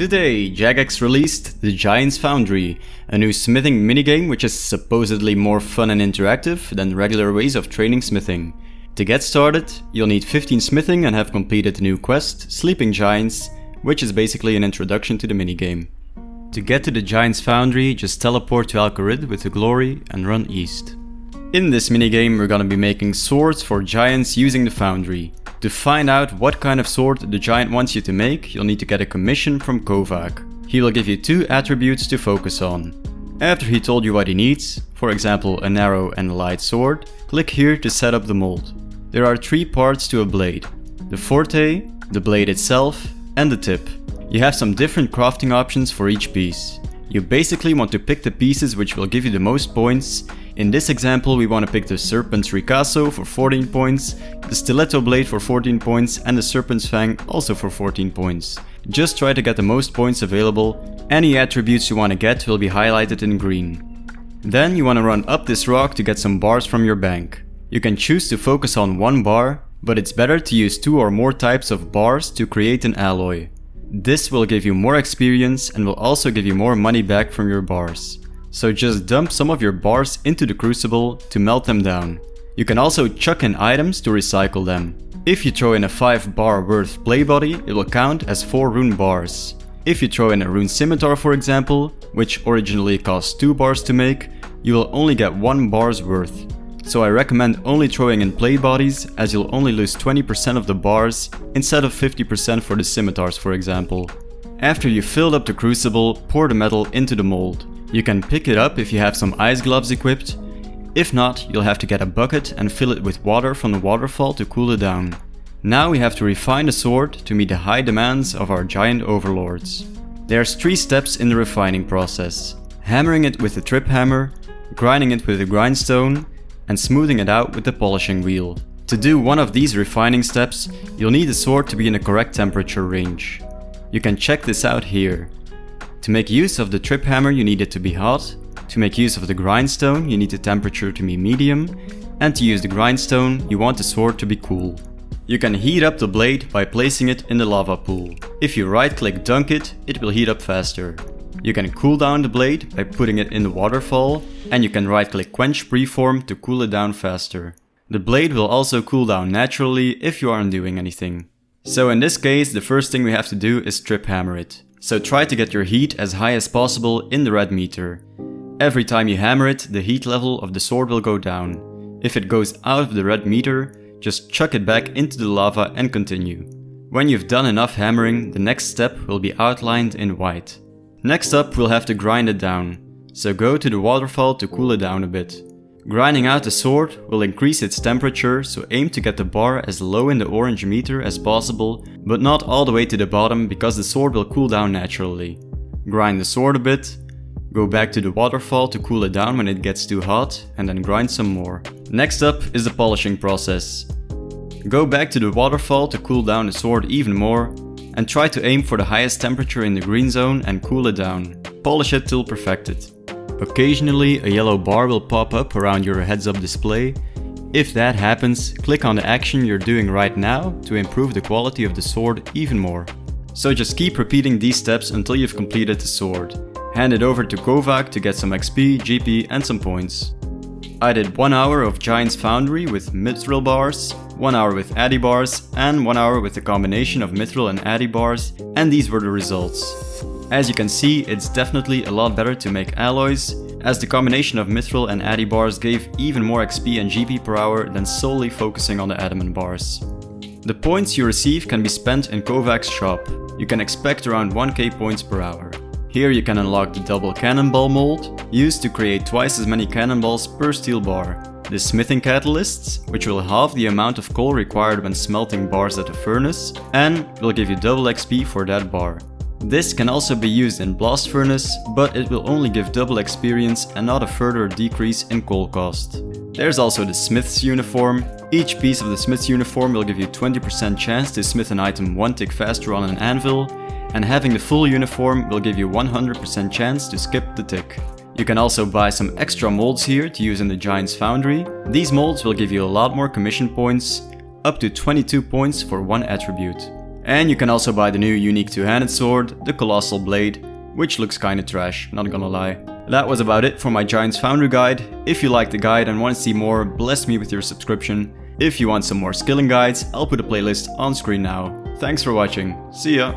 Today, Jagex released the Giant's Foundry, a new smithing minigame which is supposedly more fun and interactive than regular ways of training smithing. To get started, you'll need 15 smithing and have completed the new quest, Sleeping Giants, which is basically an introduction to the minigame. To get to the Giant's Foundry, just teleport to Alcarid with the Glory and run east. In this minigame, we're gonna be making swords for giants using the Foundry. To find out what kind of sword the giant wants you to make, you'll need to get a commission from Kovac. He will give you 2 attributes to focus on. After he told you what he needs, for example an arrow and a light sword, click here to set up the mold. There are 3 parts to a blade: the forte, the blade itself, and the tip. You have some different crafting options for each piece. You basically want to pick the pieces which will give you the most points. In this example we want to pick the Serpent's Ricasso for 14 points, the Stiletto Blade for 14 points and the Serpent's Fang also for 14 points. Just try to get the most points available. Any attributes you want to get will be highlighted in green. Then you want to run up this rock to get some bars from your bank. You can choose to focus on 1 bar, but it's better to use 2 or more types of bars to create an alloy. This will give you more experience and will also give you more money back from your bars. So just dump some of your bars into the crucible to melt them down. You can also chuck in items to recycle them. If you throw in a 5 bar worth play body, it will count as 4 rune bars. If you throw in a rune scimitar for example, which originally cost 2 bars to make, you will only get 1 bar's worth. So I recommend only throwing in play bodies, as you'll only lose 20% of the bars instead of 50% for the scimitars for example. After you've filled up the crucible, pour the metal into the mold. You can pick it up if you have some ice gloves equipped. If not, you'll have to get a bucket and fill it with water from the waterfall to cool it down. Now we have to refine the sword to meet the high demands of our giant overlords. There's 3 steps in the refining process: hammering it with the trip hammer, grinding it with the grindstone, and smoothing it out with the polishing wheel. To do one of these refining steps, you'll need the sword to be in the correct temperature range. You can check this out here. To make use of the trip hammer you need it to be hot, to make use of the grindstone you need the temperature to be medium, and to use the grindstone you want the sword to be cool. You can heat up the blade by placing it in the lava pool. If you right click dunk it, it will heat up faster. You can cool down the blade by putting it in the waterfall, and you can right click quench preform to cool it down faster. The blade will also cool down naturally if you aren't doing anything. So in this case the first thing we have to do is trip hammer it. So try to get your heat as high as possible in the red meter. Every time you hammer it, the heat level of the sword will go down. If it goes out of the red meter, just chuck it back into the lava and continue. When you've done enough hammering, the next step will be outlined in white. Next up we'll have to grind it down, so go to the waterfall to cool it down a bit. Grinding out the sword will increase its temperature, so aim to get the bar as low in the orange meter as possible, but not all the way to the bottom because the sword will cool down naturally. Grind the sword a bit, go back to the waterfall to cool it down when it gets too hot, and then grind some more. Next up is the polishing process. Go back to the waterfall to cool down the sword even more, and try to aim for the highest temperature in the green zone and cool it down. Polish it till perfected. Occasionally a yellow bar will pop up around your heads-up display. If that happens, click on the action you're doing right now to improve the quality of the sword even more. So just keep repeating these steps until you've completed the sword. Hand it over to Kovac to get some XP, GP and some points. I did 1 hour of Giant's Foundry with mithril bars, 1 hour with addy bars and 1 hour with the combination of mithril and addy bars, and these were the results. As you can see, it's definitely a lot better to make alloys, as the combination of mithril and addy bars gave even more XP and GP per hour than solely focusing on the adamant bars. The points you receive can be spent in Kovac's shop. You can expect around 1k points per hour. Here you can unlock the double cannonball mold, used to create twice as many cannonballs per steel bar. The smithing catalysts, which will halve the amount of coal required when smelting bars at a furnace, and will give you double XP for that bar. This can also be used in blast furnace, but it will only give double experience and not a further decrease in coal cost. There's also the smith's uniform. Each piece of the smith's uniform will give you 20% chance to smith an item 1 tick faster on an anvil, and having the full uniform will give you 100% chance to skip the tick. You can also buy some extra molds here to use in the Giant's Foundry. These molds will give you a lot more commission points, up to 22 points for 1 attribute. And you can also buy the new unique two-handed sword, the Colossal Blade, which looks kinda trash, not gonna lie. That was about it for my Giants Foundry guide. If you liked the guide and want to see more, bless me with your subscription. If you want some more skilling guides, I'll put a playlist on screen now. Thanks for watching, see ya!